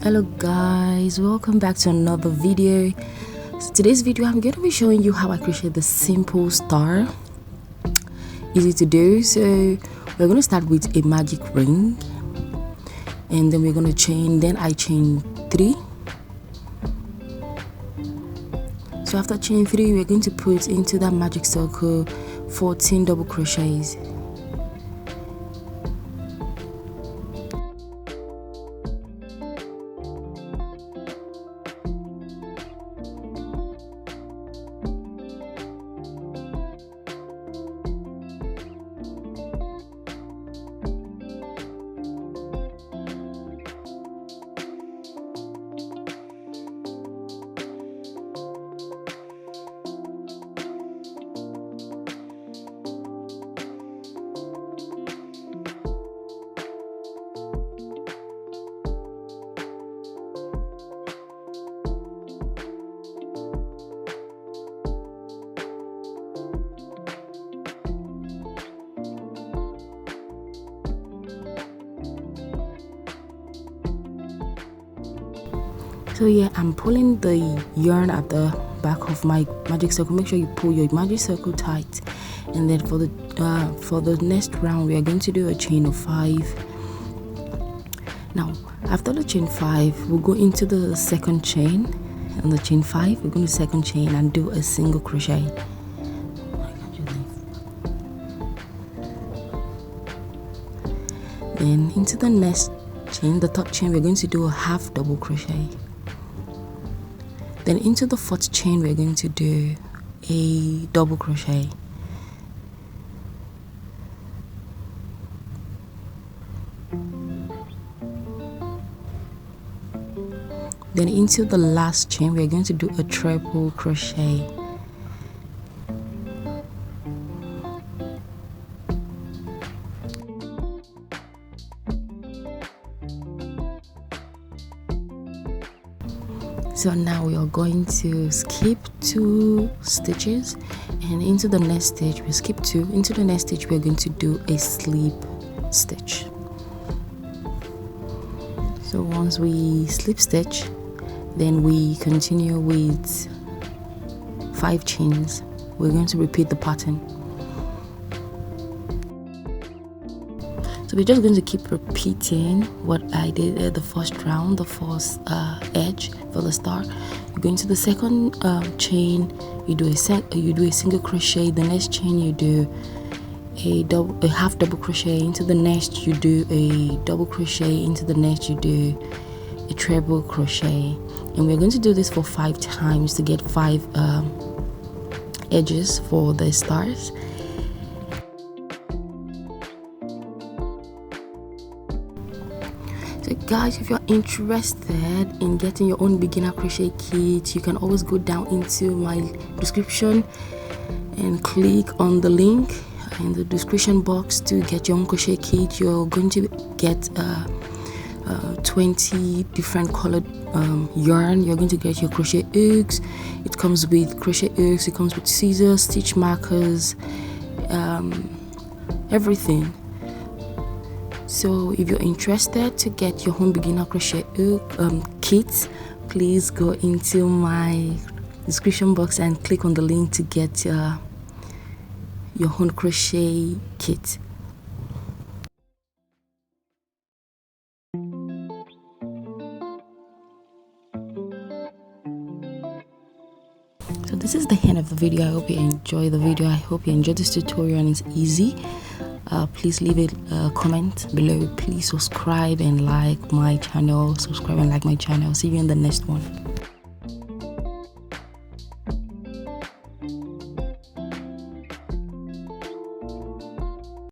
Hello guys, welcome back to another video. So today's video I'm going to be showing you how I crochet the simple star. Easy to do. So we're going to start with a magic ring, and then we're going to chain. Then I chain 3. So after chain 3, we're going to put into that magic circle 14 double crochets. So yeah, I'm pulling the yarn at the back of my magic circle. Make sure you pull your magic circle tight, and then for the next round we are going to do a chain of 5. Now after the chain 5, we'll go into the second chain. On the chain 5, we're going to second chain and do a single crochet. Then into the next chain, the top chain, we're going to do a half double crochet. Then into the 4th chain, we're going to do a double crochet. Then into the last chain, we're going to do a triple crochet. So now we are going to skip 2 stitches, and into the next stitch we skip 2. Into the next stitch we're going to do a slip stitch. So once we slip stitch, then we continue with 5 chains. We're going to repeat the pattern. So we're just going to keep repeating what I did at the first round, the first edge for the star. You go into the second chain, you do a single crochet. The next chain you do a half double crochet. Into the next you do a double crochet. Into the next you do a treble crochet. And we're going to do this for 5 times to get 5 edges for the stars. So guys, if you're interested in getting your own beginner crochet kit, you can always go down into my description and click on the link in the description box to get your own crochet kit. You're going to get 20 different colored yarn. You're going to get your crochet hooks. It comes with crochet hooks, it comes with scissors, stitch markers, everything. So if you're interested to get your own beginner crochet kit, please go into my description box and click on the link to get your own crochet kit. So this is the end of the video. I hope you enjoy the video. I hope you enjoyed this tutorial and it's easy. Please leave a comment below. Please subscribe and like my channel. See you in the next one.